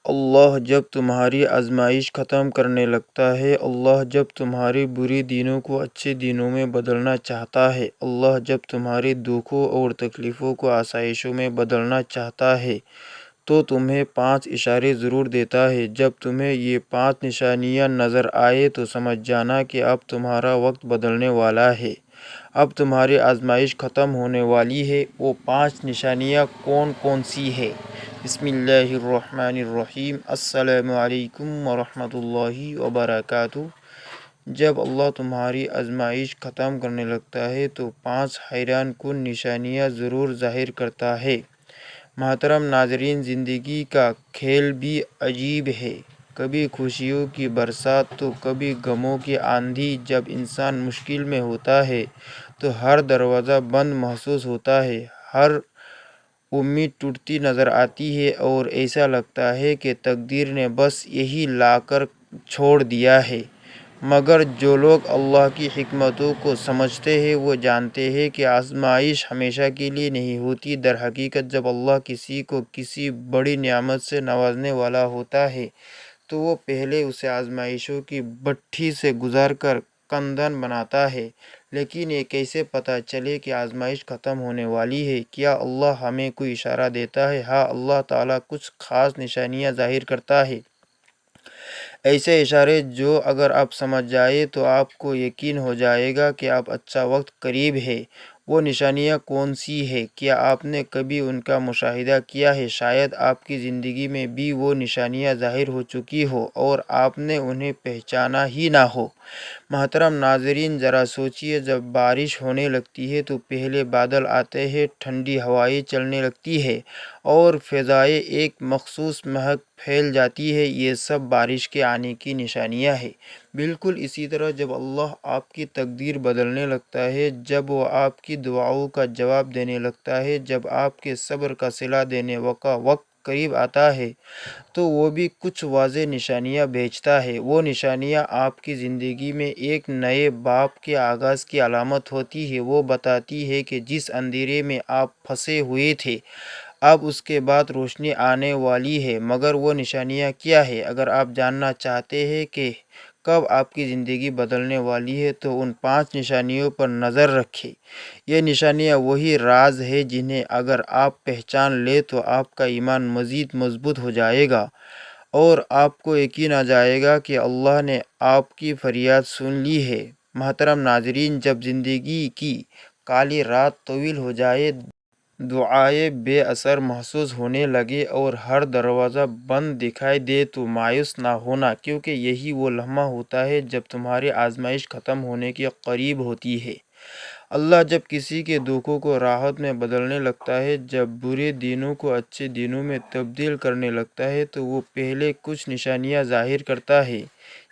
اللہ جب تمہاری آزمائش ختم کرنے لگتا ہے، اللہ جب تمہارے برے دنوں کو اچھے دنوں میں بدلنا چاہتا ہے، اللہ جب تمہارے دکھوں اور تکلیفوں کو آسائشوں میں بدلنا چاہتا ہے تو تمہیں 5 اشارے ضرور دیتا ہے۔ جب تمہیں یہ 5 نشانیاں نظر آئے تو سمجھ جانا کہ اب تمہارا وقت بدلنے والا ہے، اب تمہاری آزمائش ختم ہونے والی ہے۔ وہ 5 نشانیاں کون کون سی ہیں؟ بسم اللہ الرحمن الرحیم۔ السلام علیکم ورحمۃ اللہ وبرکاتہ۔ جب اللہ تمہاری آزمائش ختم کرنے لگتا ہے تو 5 حیران کن نشانیاں ضرور ظاہر کرتا ہے۔ محترم ناظرین، زندگی کا کھیل بھی عجیب ہے، کبھی خوشیوں کی برسات تو کبھی غموں کی آندھی۔ جب انسان مشکل میں ہوتا ہے تو ہر دروازہ بند محسوس ہوتا ہے، ہر امید ٹوٹتی نظر آتی ہے اور ایسا لگتا ہے کہ تقدیر نے بس یہی لا کر چھوڑ دیا ہے۔ مگر جو لوگ اللہ کی حکمتوں کو سمجھتے ہیں وہ جانتے ہیں کہ آزمائش ہمیشہ کے لیے نہیں ہوتی۔ در حقیقت جب اللہ کسی کو کسی بڑی نعمت سے نوازنے والا ہوتا ہے تو وہ پہلے اسے آزمائشوں کی بھٹی سے گزار کر کندن بناتا ہے۔ لیکن یہ کیسے پتہ چلے کہ آزمائش ختم ہونے والی ہے؟ کیا اللہ ہمیں کوئی اشارہ دیتا ہے؟ ہاں، اللہ تعالیٰ کچھ خاص نشانیاں ظاہر کرتا ہے، ایسے اشارے جو اگر آپ سمجھ جائیں تو آپ کو یقین ہو جائے گا کہ اب اچھا وقت قریب ہے۔ وہ نشانیاں کون سی ہیں؟ کیا آپ نے کبھی ان کا مشاہدہ کیا ہے؟ شاید آپ کی زندگی میں بھی وہ نشانیاں ظاہر ہو چکی ہوں اور آپ نے انہیں پہچانا ہی نہ ہو۔ محترم ناظرین، ذرا سوچئے، جب بارش ہونے لگتی ہے تو پہلے بادل آتے ہیں، ٹھنڈی ہوائیں چلنے لگتی ہیں اور فضائیں ایک مخصوص مہک پھیل جاتی ہے، یہ سب بارش کے آنے کی نشانیاں ہیں۔ بالکل اسی طرح جب اللہ آپ کی تقدیر بدلنے لگتا ہے، جب وہ آپ کی دعاؤں کا جواب دینے لگتا ہے، جب آپ کے صبر کا صلہ دینے کا وقت قریب آتا ہے تو وہ بھی کچھ واضح نشانیاں بھیجتا ہے۔ وہ نشانیاں آپ کی زندگی میں ایک نئے باب کے آغاز کی علامت ہوتی ہے۔ وہ بتاتی ہے کہ جس اندھیرے میں آپ پھنسے ہوئے تھے اب اس کے بعد روشنی آنے والی ہے۔ مگر وہ نشانیاں کیا ہیں؟ اگر آپ جاننا چاہتے ہیں کہ کب آپ کی زندگی بدلنے والی ہے تو ان 5 نشانیوں پر نظر رکھیں۔ یہ نشانیاں وہی راز ہیں جنہیں اگر آپ پہچان لیں تو آپ کا ایمان مزید مضبوط ہو جائے گا اور آپ کو یقین آ جائے گا کہ اللہ نے آپ کی فریاد سن لی ہے۔ محترم ناظرین، جب زندگی کی کالی رات طویل ہو جائے، دعائیں بے اثر محسوس ہونے لگے اور ہر دروازہ بند دکھائی دے تو مایوس نہ ہونا، کیونکہ یہی وہ لمحہ ہوتا ہے جب تمہاری آزمائش ختم ہونے کے قریب ہوتی ہے۔ اللہ جب کسی کے دکھوں کو راحت میں بدلنے لگتا ہے، جب برے دنوں کو اچھے دنوں میں تبدیل کرنے لگتا ہے تو وہ پہلے کچھ نشانیاں ظاہر کرتا ہے۔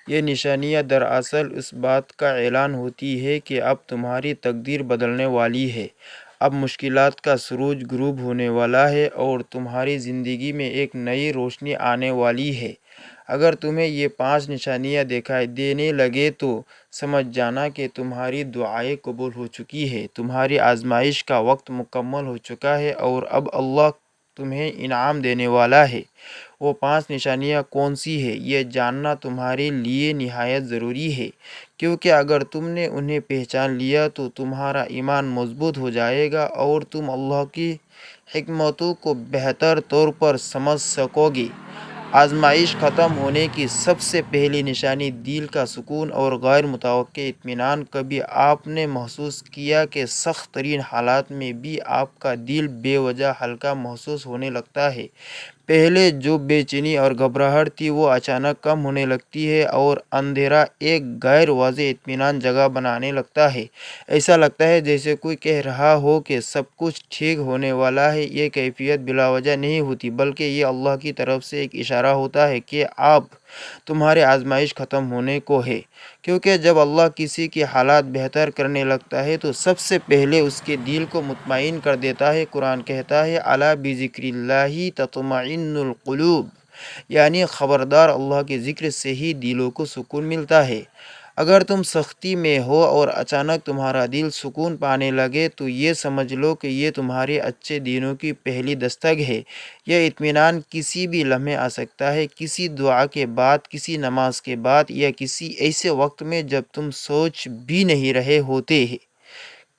یہ نشانیاں دراصل اس بات کا اعلان ہوتی ہے کہ اب تمہاری تقدیر بدلنے والی ہے، اب مشکلات کا سورج غروب ہونے والا ہے اور تمہاری زندگی میں ایک نئی روشنی آنے والی ہے۔ اگر تمہیں یہ 5 نشانیاں دکھائی دینے لگے تو سمجھ جانا کہ تمہاری دعائیں قبول ہو چکی ہیں، تمہاری آزمائش کا وقت مکمل ہو چکا ہے اور اب اللہ تمہیں انعام دینے والا ہے۔ وہ 5 نشانیاں کون سی ہیں؟ یہ جاننا تمہارے لیے نہایت ضروری ہے، کیونکہ اگر تم نے انہیں پہچان لیا تو تمہارا ایمان مضبوط ہو جائے گا اور تم اللہ کی حکمتوں کو بہتر طور پر سمجھ سکو گے۔ آزمائش ختم ہونے کی سب سے پہلی نشانی دل کا سکون اور غیر متوقع اطمینان۔ کبھی آپ نے محسوس کیا کہ سخت ترین حالات میں بھی آپ کا دل بے وجہ ہلکا محسوس ہونے لگتا ہے؟ پہلے جو بے چینی اور گھبراہٹ تھی وہ اچانک کم ہونے لگتی ہے اور اندھیرا ایک غیر واضح اطمینان جگہ بنانے لگتا ہے۔ ایسا لگتا ہے جیسے کوئی کہہ رہا ہو کہ سب کچھ ٹھیک ہونے والا ہے۔ یہ کیفیت بلا وجہ نہیں ہوتی، بلکہ یہ اللہ کی طرف سے ایک اشارہ ہوتا ہے کہ اب تمہاری آزمائش ختم ہونے کو ہے۔ کیونکہ جب اللہ کسی کی حالات بہتر کرنے لگتا ہے تو سب سے پہلے اس کے دل کو مطمئن کر دیتا ہے۔ قرآن کہتا ہے، الا بذکر اللہ تطمئن القلوب، یعنی خبردار، اللہ کے ذکر سے ہی دلوں کو سکون ملتا ہے۔ اگر تم سختی میں ہو اور اچانک تمہارا دل سکون پانے لگے تو یہ سمجھ لو کہ یہ تمہارے اچھے دنوں کی پہلی دستک ہے۔ یہ اطمینان کسی بھی لمحے آ سکتا ہے، کسی دعا کے بعد، کسی نماز کے بعد، یا کسی ایسے وقت میں جب تم سوچ بھی نہیں رہے ہوتے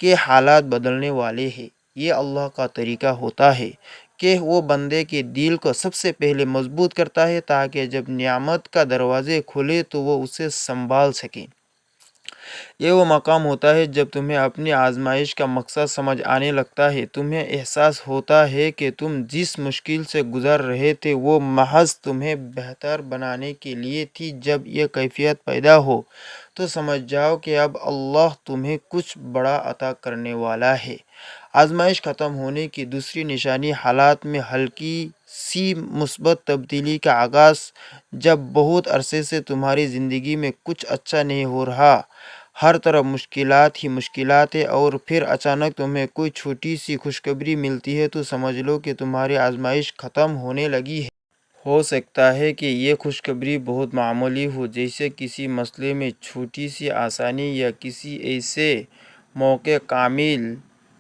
کہ حالات بدلنے والے ہیں۔ یہ اللہ کا طریقہ ہوتا ہے کہ وہ بندے کے دل کو سب سے پہلے مضبوط کرتا ہے تاکہ جب نعمت کا دروازے کھلے تو وہ اسے سنبھال سکے۔ یہ وہ مقام ہوتا ہے جب تمہیں اپنی آزمائش کا مقصد سمجھ آنے لگتا ہے، تمہیں احساس ہوتا ہے کہ تم جس مشکل سے گزر رہے تھے وہ محض تمہیں بہتر بنانے کے لیے تھی۔ جب یہ کیفیت پیدا ہو تو سمجھ جاؤ کہ اب اللہ تمہیں کچھ بڑا عطا کرنے والا ہے۔ آزمائش ختم ہونے کی دوسری نشانی حالات میں ہلکی سی مثبت تبدیلی کا آغاز۔ جب بہت عرصے سے تمہاری زندگی میں کچھ اچھا نہیں ہو رہا، ہر طرف مشکلات ہی مشکلات ہیں، اور پھر اچانک تمہیں کوئی چھوٹی سی خوشخبری ملتی ہے تو سمجھ لو کہ تمہاری آزمائش ختم ہونے لگی ہے۔ ہو سکتا ہے کہ یہ خوشخبری بہت معمولی ہو، جیسے کسی مسئلے میں چھوٹی سی آسانی یا کسی ایسے موقع کا مل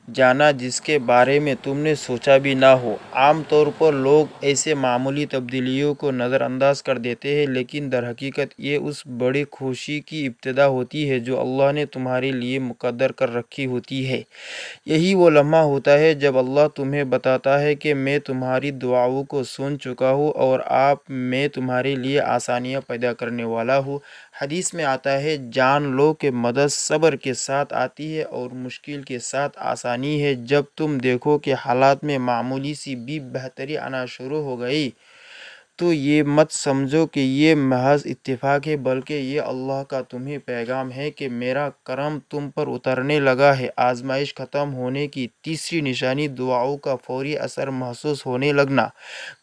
جانا جس کے بارے میں تم نے سوچا بھی نہ ہو۔ عام طور پر لوگ ایسے معمولی تبدیلیوں کو نظر انداز کر دیتے ہیں، لیکن در حقیقت یہ اس بڑی خوشی کی ابتدا ہوتی ہے جو اللہ نے تمہارے لیے مقدر کر رکھی ہوتی ہے۔ یہی وہ لمحہ ہوتا ہے جب اللہ تمہیں بتاتا ہے کہ میں تمہاری دعاؤں کو سن چکا ہوں اور اب میں تمہارے لیے آسانیاں پیدا کرنے والا ہوں۔ حدیث میں آتا ہے، جان لو کہ مدد صبر کے ساتھ آتی ہے اور مشکل کے ساتھ آسانی ہے۔ جب تم دیکھو کہ حالات میں معمولی سی بھی بہتری آنا شروع ہو گئی تو یہ مت سمجھو کہ یہ محض اتفاق ہے، بلکہ یہ اللہ کا تمہیں پیغام ہے کہ میرا کرم تم پر اترنے لگا ہے۔ آزمائش ختم ہونے کی تیسری نشانی دعاؤں کا فوری اثر محسوس ہونے لگنا۔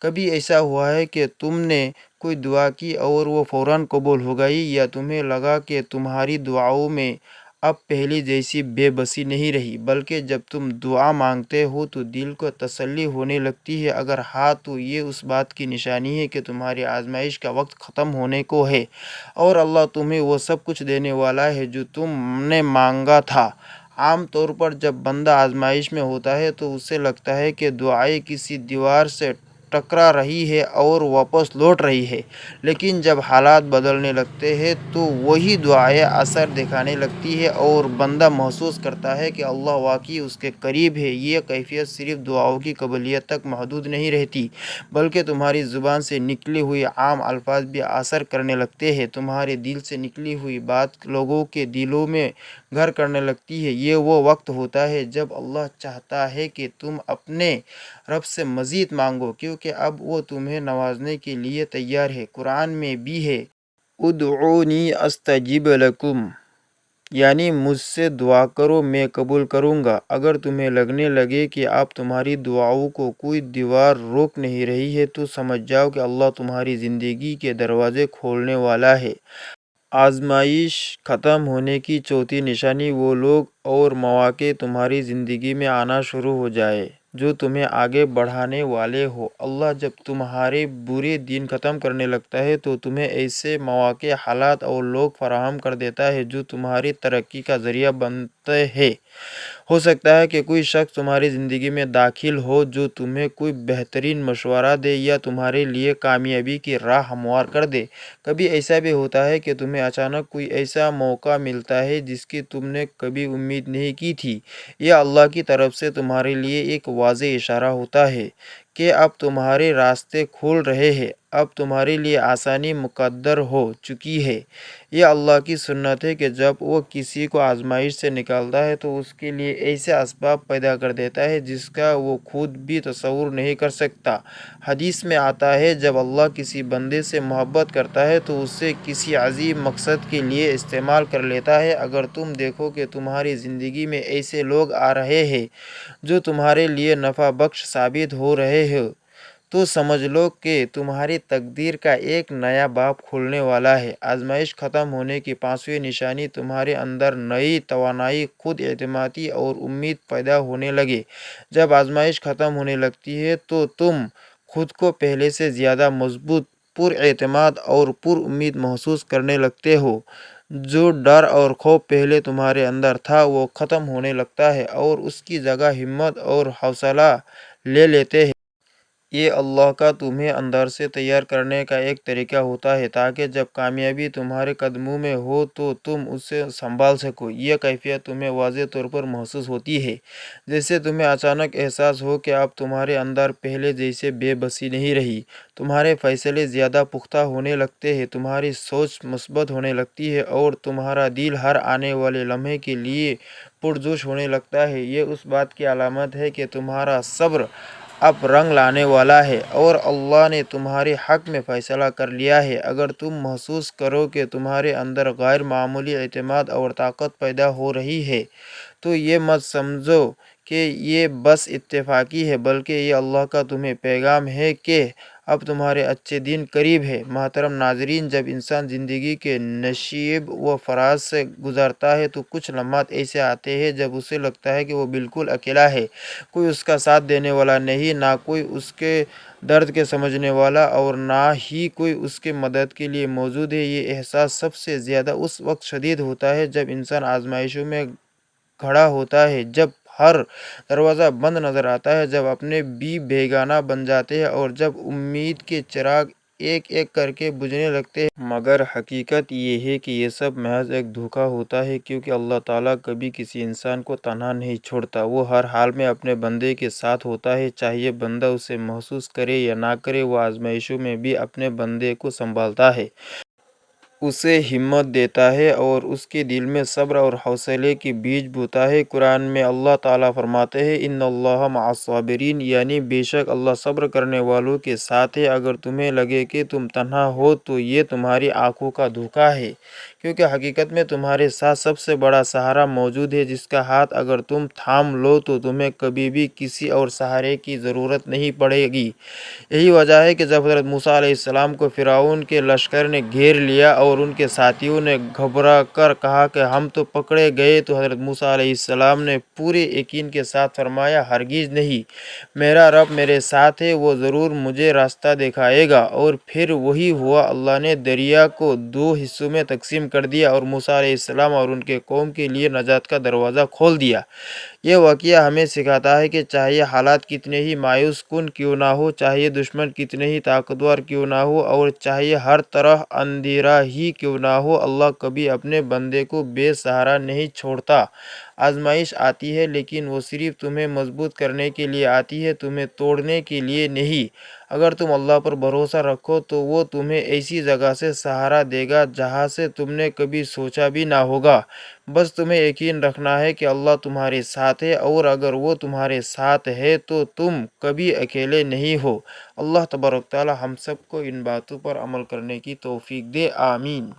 کبھی ایسا ہوا ہے کہ تم نے کوئی دعا کی اور وہ فوراً قبول ہو گئی، یا تمہیں لگا کہ تمہاری دعاؤں میں اب پہلے جیسی بے بسی نہیں رہی، بلکہ جب تم دعا مانگتے ہو تو دل کو تسلی ہونے لگتی ہے؟ اگر ہاں تو یہ اس بات کی نشانی ہے کہ تمہاری آزمائش کا وقت ختم ہونے کو ہے اور اللہ تمہیں وہ سب کچھ دینے والا ہے جو تم نے مانگا تھا۔ عام طور پر جب بندہ آزمائش میں ہوتا ہے تو اسے لگتا ہے کہ دعائیں کسی دیوار سے ٹکرا رہی ہے اور واپس لوٹ رہی ہے، لیکن جب حالات بدلنے لگتے ہیں تو وہی دعائیں اثر دکھانے لگتی ہیں اور بندہ محسوس کرتا ہے کہ اللہ واقعی اس کے قریب ہے۔ یہ کیفیت صرف دعاؤں کی قبولیت تک محدود نہیں رہتی، بلکہ تمہاری زبان سے نکلی ہوئی عام الفاظ بھی اثر کرنے لگتے ہیں۔ تمہارے دل سے نکلی ہوئی بات لوگوں کے دلوں میں گھر کرنے لگتی ہے۔ یہ وہ وقت ہوتا ہے جب اللہ چاہتا ہے کہ تم اپنے رب سے مزید مانگو، کیونکہ اب وہ تمہیں نوازنے کے لیے تیار ہے۔ قرآن میں بھی ہے، ادعونی استجب لکم، یعنی مجھ سے دعا کرو میں قبول کروں گا۔ اگر تمہیں لگنے لگے کہ اب تمہاری دعاؤں کو کوئی دیوار روک نہیں رہی ہے تو سمجھ جاؤ کہ اللہ تمہاری زندگی کے دروازے کھولنے والا ہے۔ آزمائش ختم ہونے کی چوتھی نشانی وہ لوگ اور مواقع تمہاری زندگی میں آنا شروع ہو جائے جو تمہیں آگے بڑھانے والے ہو۔ اللہ جب تمہارے برے دن ختم کرنے لگتا ہے تو تمہیں ایسے مواقع، حالات اور لوگ فراہم کر دیتا ہے جو تمہاری ترقی کا ذریعہ بنتے ہیں۔ ہو سکتا ہے کہ کوئی شخص تمہاری زندگی میں داخل ہو جو تمہیں کوئی بہترین مشورہ دے یا تمہارے لیے کامیابی کی راہ ہموار کر دے۔ کبھی ایسا بھی ہوتا ہے کہ تمہیں اچانک کوئی ایسا موقع ملتا ہے جس کی تم نے کبھی امید نہیں کی تھی۔ یہ اللہ کی طرف سے تمہارے لیے ایک واضح اشارہ ہوتا ہے کہ اب تمہارے راستے کھل رہے ہیں، اب تمہارے لیے آسانی مقدر ہو چکی ہے۔ یہ اللہ کی سنت ہے کہ جب وہ کسی کو آزمائش سے نکالتا ہے تو اس کے لیے ایسے اسباب پیدا کر دیتا ہے جس کا وہ خود بھی تصور نہیں کر سکتا۔ حدیث میں آتا ہے، جب اللہ کسی بندے سے محبت کرتا ہے تو اسے کسی عظیم مقصد کے لیے استعمال کر لیتا ہے۔ اگر تم دیکھو کہ تمہاری زندگی میں ایسے لوگ آ رہے ہیں جو تمہارے لیے نفع بخش ثابت ہو رہے ہیں تو سمجھ لو کہ تمہاری تقدیر کا ایک نیا باب کھلنے والا ہے۔ آزمائش ختم ہونے کی پانچویں نشانی تمہارے اندر نئی توانائی، خود اعتمادی اور امید پیدا ہونے لگے۔ جب آزمائش ختم ہونے لگتی ہے تو تم خود کو پہلے سے زیادہ مضبوط، پر اعتماد اور پر امید محسوس کرنے لگتے ہو۔ جو ڈر اور خوف پہلے تمہارے اندر تھا وہ ختم ہونے لگتا ہے اور اس کی جگہ ہمت اور حوصلہ لے لیتے ہیں۔ یہ اللہ کا تمہیں اندر سے تیار کرنے کا ایک طریقہ ہوتا ہے تاکہ جب کامیابی تمہارے قدموں میں ہو تو تم اسے سنبھال سکو۔ یہ کیفیت تمہیں واضح طور پر محسوس ہوتی ہے جیسے تمہیں اچانک احساس ہو کہ اب تمہارے اندر پہلے جیسے بے بسی نہیں رہی، تمہارے فیصلے زیادہ پختہ ہونے لگتے ہیں، تمہاری سوچ مثبت ہونے لگتی ہے اور تمہارا دل ہر آنے والے لمحے کے لیے پرجوش ہونے لگتا ہے۔ یہ اس بات کی علامت ہے کہ تمہارا صبر اب رنگ لانے والا ہے اور اللہ نے تمہارے حق میں فیصلہ کر لیا ہے۔ اگر تم محسوس کرو کہ تمہارے اندر غیر معمولی اعتماد اور طاقت پیدا ہو رہی ہے تو یہ مت سمجھو کہ یہ بس اتفاقی ہے بلکہ یہ اللہ کا تمہیں پیغام ہے کہ اب تمہارے اچھے دن قریب ہے۔ محترم ناظرین، جب انسان زندگی کے نشیب و فراز سے گزرتا ہے تو کچھ لمحات ایسے آتے ہیں جب اسے لگتا ہے کہ وہ بالکل اکیلا ہے، کوئی اس کا ساتھ دینے والا نہیں، نہ کوئی اس کے درد کے سمجھنے والا اور نہ ہی کوئی اس کے مدد کے لیے موجود ہے۔ یہ احساس سب سے زیادہ اس وقت شدید ہوتا ہے جب انسان آزمائشوں میں کھڑا ہوتا ہے، جب ہر دروازہ بند نظر آتا ہے، جب اپنے بھی بیگانہ بن جاتے ہیں اور جب امید کے چراغ ایک ایک کر کے بجھنے لگتے ہیں۔ مگر حقیقت یہ ہے کہ یہ سب محض ایک دھوکہ ہوتا ہے، کیونکہ اللہ تعالیٰ کبھی کسی انسان کو تنہا نہیں چھوڑتا۔ وہ ہر حال میں اپنے بندے کے ساتھ ہوتا ہے، چاہے بندہ اسے محسوس کرے یا نہ کرے۔ وہ آزمائشوں میں بھی اپنے بندے کو سنبھالتا ہے، اسے ہمت دیتا ہے اور اس کے دل میں صبر اور حوصلے کے بیج بوتا ہے۔ قرآن میں اللہ تعالیٰ فرماتے ہیں، ان اللہ مع الصابرین، یعنی بے شک اللہ صبر کرنے والوں کے ساتھ ہے۔ اگر تمہیں لگے کہ تم تنہا ہو تو یہ تمہاری آنکھوں کا دھوکہ ہے، کیونکہ حقیقت میں تمہارے ساتھ سب سے بڑا سہارا موجود ہے، جس کا ہاتھ اگر تم تھام لو تو تمہیں کبھی بھی کسی اور سہارے کی ضرورت نہیں پڑے گی۔ یہی وجہ ہے کہ جب حضرت موسیٰ علیہ السلام کو فرعون کے لشکر نے گھیر لیا اور ان کے ساتھیوں نے گھبرا کر کہا کہ ہم تو پکڑے گئے، تو حضرت موسیٰ علیہ السلام نے پورے یقین کے ساتھ فرمایا، ہرگز نہیں، میرا رب میرے ساتھ ہے، وہ ضرور مجھے راستہ دکھائے گا۔ اور پھر وہی ہوا، اللہ نے دریا کو دو حصوں میں تقسیم کر دیا اور موسیٰ علیہ السلام اور ان کے قوم کے لیے نجات کا دروازہ کھول دیا۔ یہ واقعہ ہمیں سکھاتا ہے کہ چاہے حالات کتنے ہی مایوس کن کیوں نہ ہو، چاہے دشمن کتنے ہی طاقتور کیوں نہ ہو اور چاہے ہر طرف اندھیرا ہی کیوں نہ ہو، اللہ کبھی اپنے بندے کو بے سہارا نہیں چھوڑتا۔ آزمائش آتی ہے لیکن وہ صرف تمہیں مضبوط کرنے کے لیے آتی ہے، تمہیں توڑنے کے لیے نہیں۔ اگر تم اللہ پر بھروسہ رکھو تو وہ تمہیں ایسی جگہ سے سہارا دے گا جہاں سے تم نے کبھی سوچا بھی نہ ہوگا۔ بس تمہیں یقین رکھنا ہے کہ اللہ تمہارے ساتھ ہے، اور اگر وہ تمہارے ساتھ ہے تو تم کبھی اکیلے نہیں ہو۔ اللہ تبارک تعالی ہم سب کو ان باتوں پر عمل کرنے کی توفیق دے، آمین۔